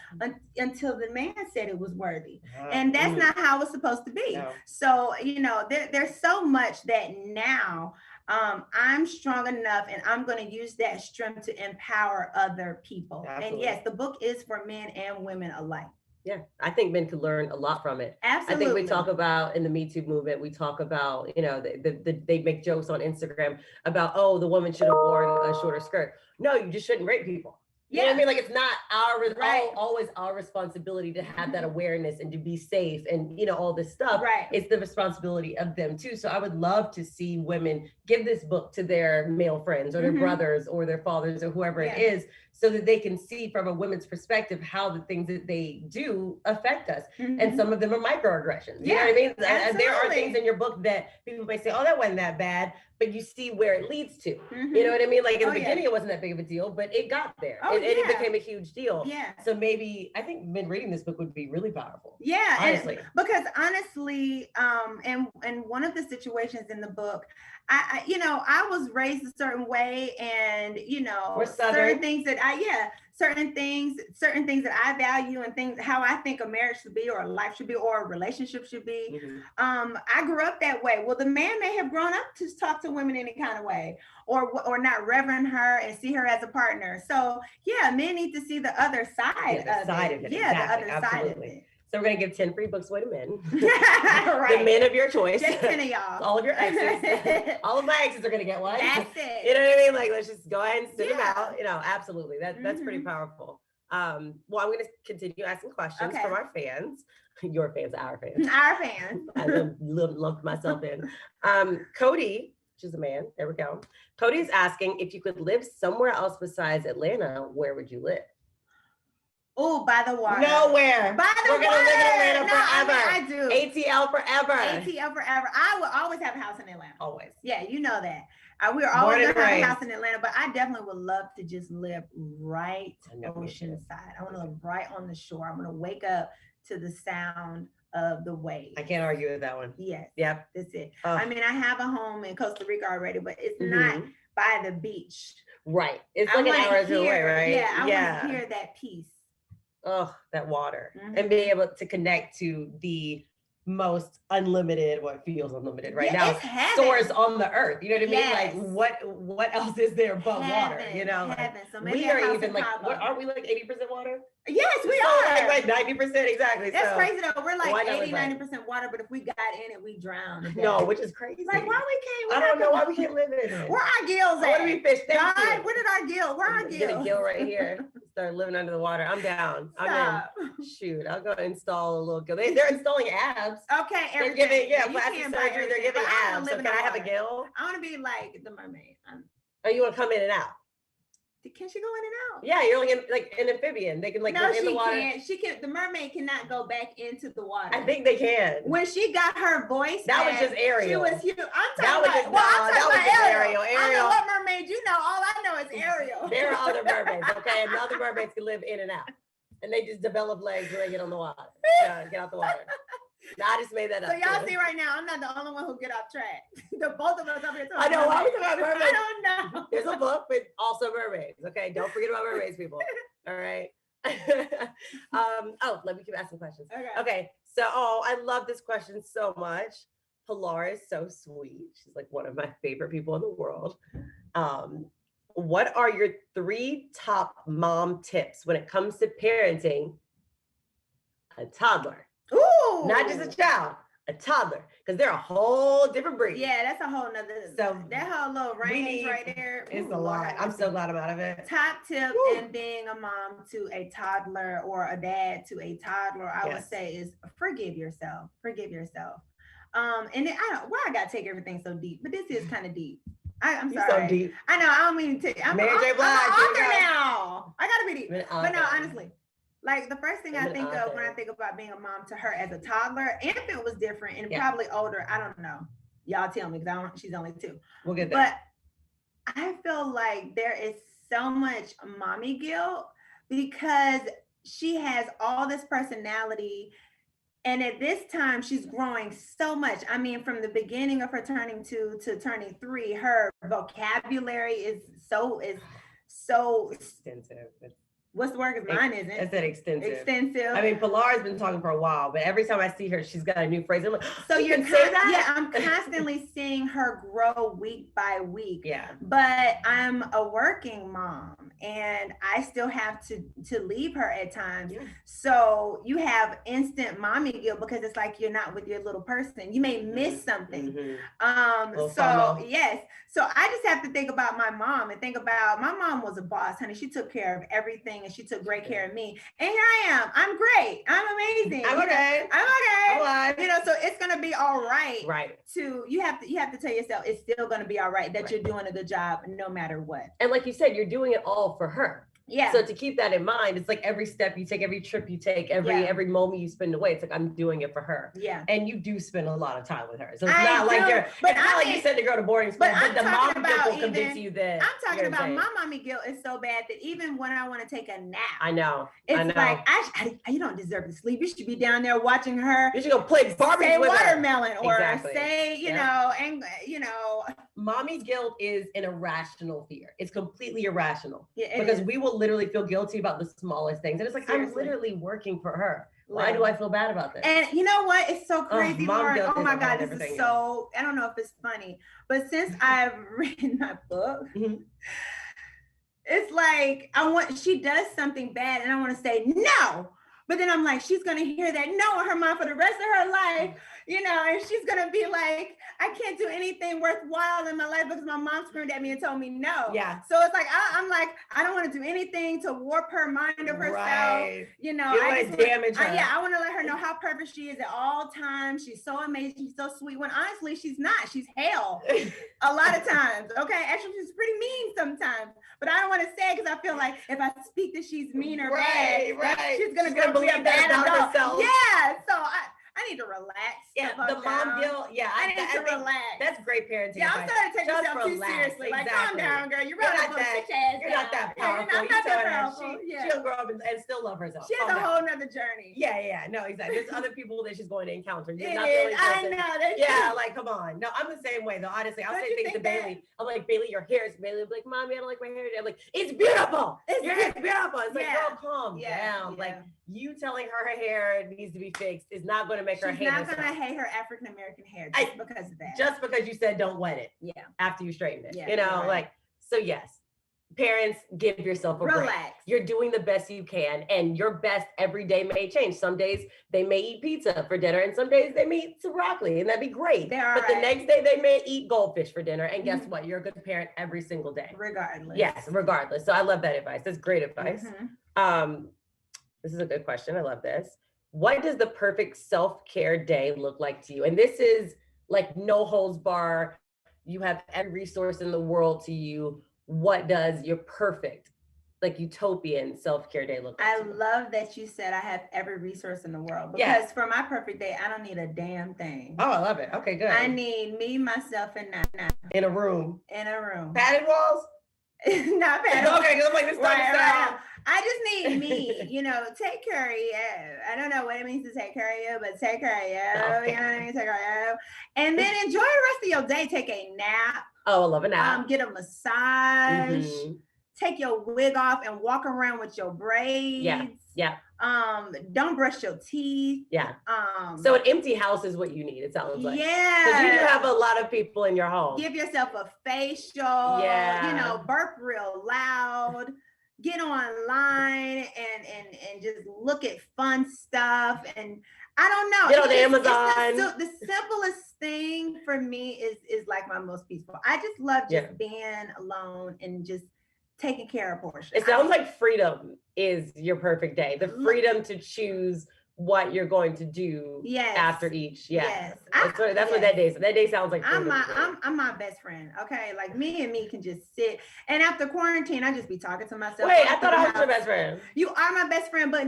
until the man said it was worthy. And that's not how it's supposed to be. No. So, you know, there's so much that now I'm strong enough and I'm going to use that strength to empower other people. Absolutely. And yes, the book is for men and women alike. Yeah, I think men could learn a lot from it. Absolutely. I think we talk about in the Me Too movement, we talk about, you know, they make jokes on Instagram about, oh, the woman should have worn a shorter skirt. No, you just shouldn't rape people. You know what I mean? Like, it's not always our responsibility to have that awareness and to be safe and, you know, all this stuff. Right. It's the responsibility of them too. So I would love to see women give this book to their male friends or their brothers or their fathers or whoever it is, so that they can see from a woman's perspective how the things that they do affect us. And some of them are microaggressions. You know what I mean? And there are things in your book that people may say, oh, that wasn't that bad, but you see where it leads to. You know what I mean? Like in the beginning, it wasn't that big of a deal, but it got there. And it became a huge deal. So maybe, I think men reading this book would be really powerful. Yeah, honestly. Because honestly, and one of the situations in the book, I you know, I was raised a certain way, and you know, certain things that certain things that I value and things how I think a marriage should be or a life should be or a relationship should be. I grew up that way. Well, the man may have grown up to talk to women any kind of way or not reverend her and see her as a partner. So yeah, men need to see the other side of it. Yeah, the other side of it. So we're going to give 10 free books away to men. The men of your choice. Just 10 of y'all. All of your exes. All of my exes are going to get one. That's it. You know what I mean? Like, let's just go ahead and send them out. You know, absolutely. That's pretty powerful. Well, I'm going to continue asking questions from our fans. Your fans, our fans. Our fans. I lumped myself in. Cody, which is a man. There we go. Cody's asking, if you could live somewhere else besides Atlanta, where would you live? Oh, by the water. Nowhere. By the water. We're going to live in Atlanta forever. I do. ATL forever. ATL forever. I will always have a house in Atlanta. Always. Yeah, you know that. We are always going to have a house in Atlanta, but I definitely would love to just live right oceanside. I want to live right on the shore. I want to wake up to the sound of the waves. I can't argue with that one. Yes. Yep. That's it. I mean, I have a home in Costa Rica already, but it's not by the beach. Right. It's like an hour away, right? Yeah. I want to hear that peace. Oh, that water. And being able to connect to the most unlimited, what feels unlimited right now, source on the earth. You know what I mean? Like what else is there but water? You know, so we are even like, aren't we like 80% water? Yes, we are. Like 90%, exactly. That's crazy though. We're like 80-90% water, but if we got in it, we drown. No, which is crazy. Like why we can't? I don't know why we can't live in it. Where our gills at? Where do we fish? God, where did our gill? Where our gills? Get a gill right here. Start living under the water. I'm down. I'm in. Shoot, I'll go install a little gill. They're installing abs. Okay, they're giving plastic surgery. They're giving abs. So can I have a gill? I want to be like the mermaid. Oh, you want to come in and out? Can she go in and out? Yeah, you're like an amphibian. They can like go in the water. No, she can't. The mermaid cannot go back into the water. I think they can. When she got her voice, that was just Ariel. She was huge. I'm talking about Ariel. I know what mermaid you know. All I know is Ariel. There are other mermaids, okay? And the other mermaids can live in and out. And they just develop legs when they get on the water. Get out the water. No, I just made that up. So y'all see right now, I'm not the only one who get off track. The both of us up here talking. I know. Why we talking about mermaids? I don't know. There's a book with also mermaids. Okay, don't forget about mermaids, people. All right. Let me keep asking questions. Okay. So, I love this question so much. Pilar is so sweet. She's like one of my favorite people in the world. What are your 3 top mom tips when it comes to parenting a toddler? Ooh. Not just a child, a toddler, because they're a whole different breed. Yeah, that's a whole nother. So that whole little range right there is a lot. I'm so glad I'm out of it. Top tip in being a mom to a toddler or a dad to a toddler, I would say is forgive yourself. Forgive yourself. And then, I gotta take everything so deep, but this is kind of deep. I'm sorry. So deep. I know. I don't mean to. I'm an author now. I gotta be deep. But no, honestly, Like the first thing I think of when I think about being a mom to her as a toddler, infant was different and probably older. I don't know. Y'all tell me because she's only 2. We'll get there. But I feel like there is so much mommy guilt because she has all this personality. And at this time, she's growing so much. I mean, from the beginning of her turning 2 to turning 3, her vocabulary is so extensive. What's the word? Because mine isn't. I said extensive. Extensive. I mean, Pilar's been talking for a while, but every time I see her, she's got a new phrase. I'm like, so you can say that? Yeah, I'm constantly seeing her grow week by week. Yeah. But I'm a working mom and I still have to leave her at times. Yeah. So you have instant mommy guilt because it's like you're not with your little person. You may miss something. So yes. So I just have to think about my mom and think about my mom was a boss, honey. She took care of everything and she took great care of me. And here I am. I'm great. I'm amazing. I'm okay. I'm okay. I'm alive. So it's gonna be all right. Right. You have to tell yourself it's still gonna be all right, that you're doing a good job no matter what. And like you said, you're doing it all for her. Yeah. So to keep that in mind, it's like every step you take, every trip you take, every moment you spend away, it's like I'm doing it for her. Yeah. And you do spend a lot of time with her. So it's not like you said to go to boarding school, but the mom guilt will convince you that. I'm talking about my mommy guilt is so bad that even when I want to take a nap, I know. It's like you don't deserve to sleep. You should be down there watching her. You should go play Barbie with watermelon her. Or say, you know, mommy guilt is an irrational fear. It's completely irrational. Yeah, because we will literally feel guilty about the smallest things. And it's like, seriously. I'm literally working for her. Why do I feel bad about this? And you know what? It's so crazy, Lauren. Oh my God, this is so, I don't know if it's funny, but since I've written my book, it's like, she does something bad and I want to say no. But then I'm like, she's going to hear that no in her mind for the rest of her life, and she's going to be like, I can't do anything worthwhile in my life because my mom screamed at me and told me no. Yeah. So it's like, I'm like, I don't want to do anything to warp her mind of herself. Right. You want to damage her. I want to let her know how perfect she is at all times. She's so amazing. She's so sweet. When honestly, she's not. She's hell a lot of times. Okay. Actually, she's pretty mean sometimes. But I don't want to say it because I feel like if I speak that she's mean or bad, she's going to believe that about herself. Yeah. So I need to relax. Yeah, the mom guilt. Yeah, I need to relax. That's great parenting. Yeah, I'm starting to take myself too seriously. Like, calm down, girl. You're not that powerful. You're not that powerful. She'll grow up and still love herself. She has a whole nother journey. Yeah. No, exactly. There's other people that she's going to encounter. You're not the only person. I know. Yeah, like, come on. No, I'm the same way, though. Honestly, I'll say things to Bailey. I'm like, Bailey, your hair is. Bailey will be like, Mommy, I don't like my hair. I'm like, it's beautiful. Your hair's beautiful. It's like, girl, calm down. Like, you telling her hair needs to be fixed is not going to make her hate herself. She's not going to hate her African American hair just because of that. Just because you said don't wet it. Yeah. After you straighten it. Yeah, like, so yes. Parents, give yourself a break. You're doing the best you can, and your best every day may change. Some days they may eat pizza for dinner, and some days they may eat some broccoli, and that'd be great. But the next day they may eat goldfish for dinner, and guess what? You're a good parent every single day. Regardless. Yes, regardless. So I love that advice. That's great advice. This is a good question. I love this. What does the perfect self-care day look like to you? And this is like no holds bar. You have every resource in the world to you. What does your perfect, like utopian self-care day look like? I love that you said I have every resource in the world because for my perfect day, I don't need a damn thing. Oh, I love it. Okay, good. I need me, myself, and Nana. In a room. Padded walls? Not padded. Okay, because I'm like, this right. I just need me, take care of you. I don't know what it means to take care of you, but take care of you. Okay. You know what I mean? Take care of you. And then enjoy the rest of your day. Take a nap. Oh, I love a nap. Get a massage. Take your wig off and walk around with your braids. Yeah. Don't brush your teeth. Yeah. So an empty house is what you need, it sounds like. Yeah. Because you do have a lot of people in your home. Give yourself a facial. Yeah. Burp real loud. Get online and just look at fun stuff. And I don't know. Get on Amazon. The simplest thing for me is like my most peaceful. I just love just being alone and just taking care of Porsha. It sounds like freedom is your perfect day. The freedom to choose what you're going to do after each. Yes. That's what that day sounds like. I'm my best friend. Okay. Like me can just sit. And after quarantine, I just be talking to myself. Wait, I thought I was your best friend. You are my best friend, but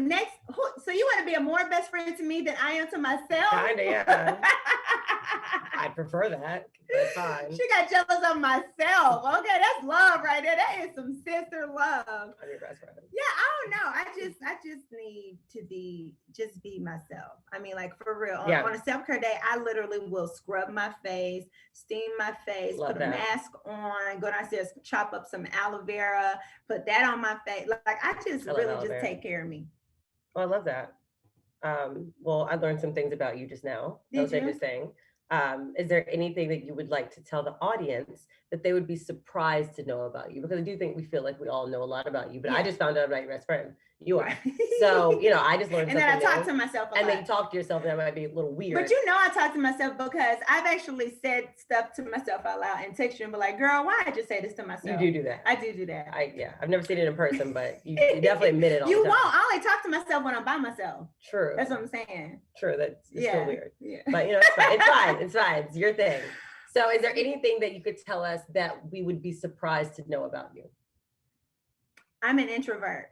so you want to be a more best friend to me than I am to myself? Kinda, yeah. I prefer that. That's fine. She got jealous of myself. Okay, that's love right there. That is some sister love. I'm your best friend. Yeah, I don't know. I just need to be myself. I mean, like for real. On a self-care day, I literally will scrub my face, steam my face, put a mask on, go downstairs, chop up some aloe vera, put that on my face. Like I really just take care of me. Oh, I love that. Well, I learned some things about you just now. That was interesting. Is there anything that you would like to tell the audience that they would be surprised to know about you? Because I do think we feel like we all know a lot about you, but I just found out about your best friend. You are. So, I just learned something. And then I talk to myself a lot. And then you talk to yourself, and that might be a little weird. But I talk to myself because I've actually said stuff to myself out loud and text you and be like, girl, why did I just say this to myself? You do that. I do that. I've never seen it in person, but you definitely admit it all the time. You won't. I only talk to myself when I'm by myself. True. That's what I'm saying. True. That's still weird. Yeah. But it's fine. It's fine. It's fine. It's your thing. So is there anything that you could tell us that we would be surprised to know about you? I'm an introvert.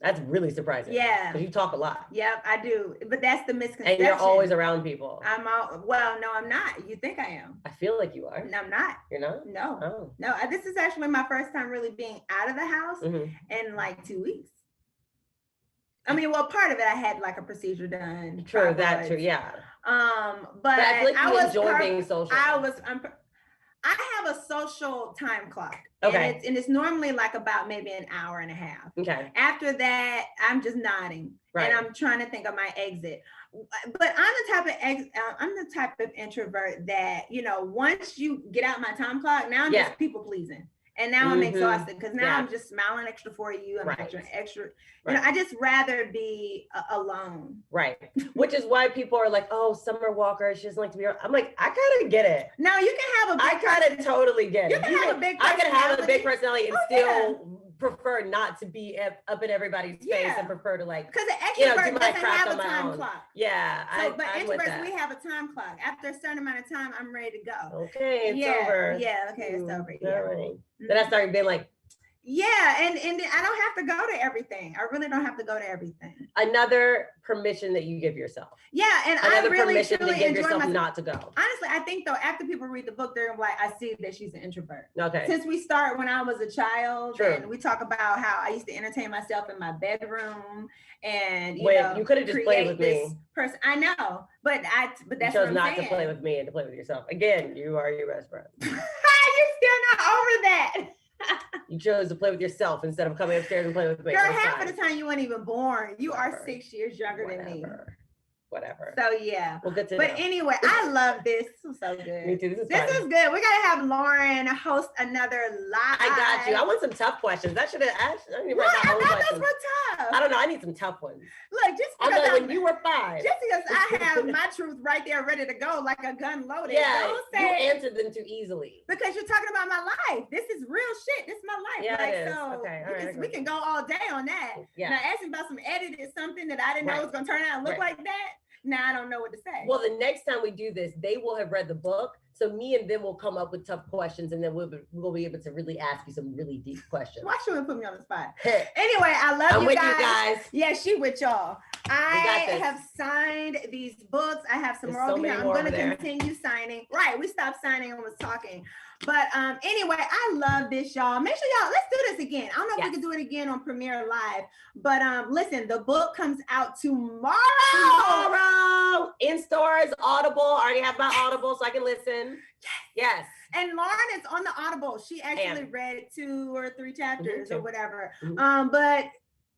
That's really surprising. Yeah. Because you talk a lot. Yep, I do. But that's the misconception. And you're always around people. No, I'm not. You think I am. I feel like you are. No, I'm not. You're not? No. Oh. No, this is actually my first time really being out of the house in like 2 weeks. I mean, well, part of it, I had like a procedure done. True, that's true, yeah. But I feel like you enjoy being social. I have a social time clock. Okay. And it's normally like about maybe an hour and a half. Okay. After that, I'm just nodding. Right. And I'm trying to think of my exit. But I'm the type of introvert that, once you get out my time clock, now I'm just people pleasing. And now I'm exhausted because now I'm just smiling extra for you. I'm extra. I just rather be alone. Right. Which is why people are like, oh, Summer Walker, she doesn't like to be around. I'm like, I kind of get it. No, you can have a big I kind of totally get it. You can have a big personality. I can have a big personality and still prefer not to be up in everybody's face and prefer to because the extrovert doesn't have a time own. Clock. Yeah. But introverts, we have a time clock. After a certain amount of time, I'm ready to go. Okay, it's over. Yeah, okay, it's over. All right. Then I started being like, and I don't have to go to everything. I really don't have to go to everything. Another permission that you give yourself. Yeah, and another I really permission truly to give enjoy yourself not to go. Honestly, I think though, after people read the book, they're like, I see that she's an introvert. Okay. Since we start when I was a child, True. And we talk about how I used to entertain myself in my bedroom, and you could have just played with me. I know, but that's you what chose I'm not saying. to play with me and to play with yourself. Again, you are your best friend. You're still not over that. You chose to play with yourself instead of coming upstairs and playing with me. Girl, half of the time you weren't even born. You are 6 years younger than me. Whatever. So yeah. Well, good to know. But anyway, I love this. This was so good. Me too. This is good. We gotta have Lauren host another live. I got you. I want some tough questions. I didn't write my I own thought questions. those were tough. I don't know. I need some tough ones. Look, just I'm because like when you were 5. just because I have my truth right there ready to go like a gun loaded. Yeah, don't you say answered them too easily. because you're talking about my life. This is real shit. This is my life. Yeah, like, it is. So Okay, all right, we can go all day on that. Yeah. Now asking about some edited something that I didn't know was gonna turn out and look like that. Now I don't know what to say. Well, the next time we do this, they will have read the book. So me and them will come up with tough questions, and then we'll be able to really ask you some really deep questions. Why should we put me on the spot? Anyway, I love I'm you with guys. you guys. Yeah, she with y'all. I this. have signed these books. I have some more so over here. many I'm more going to over there. continue signing. Right, we stopped signing and was talking. But anyway, I love this, y'all. Make sure y'all, let's do this again. I don't know if we can do it again on Premiere Live. But listen, the book comes out tomorrow. Tomorrow in stores, Audible. I already have my Audible so I can listen. Yes. And Lauren is on the Audible. She actually read 2 or 3 chapters or whatever. Mm-hmm. But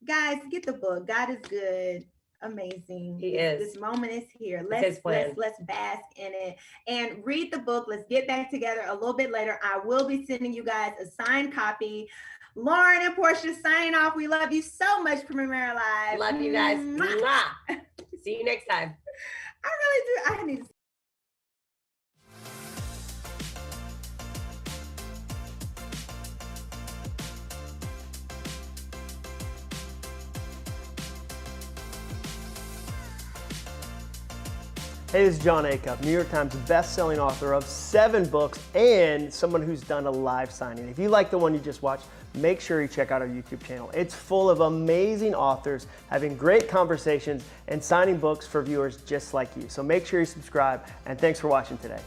guys, get the book. God is good. Amazing. He is. This moment is here. Let's bask in it and read the book. Let's get back together a little bit later. I will be sending you guys a signed copy. Lauren and Porsha signing off. We love you so much, Premiere Live. Love you guys. Mwah. See you next time. I really do. I need to Hey, this is John Acuff, New York Times best-selling author of 7 books and someone who's done a live signing. If you like the one you just watched, make sure you check out our YouTube channel. It's full of amazing authors having great conversations and signing books for viewers just like you. So make sure you subscribe, and thanks for watching today.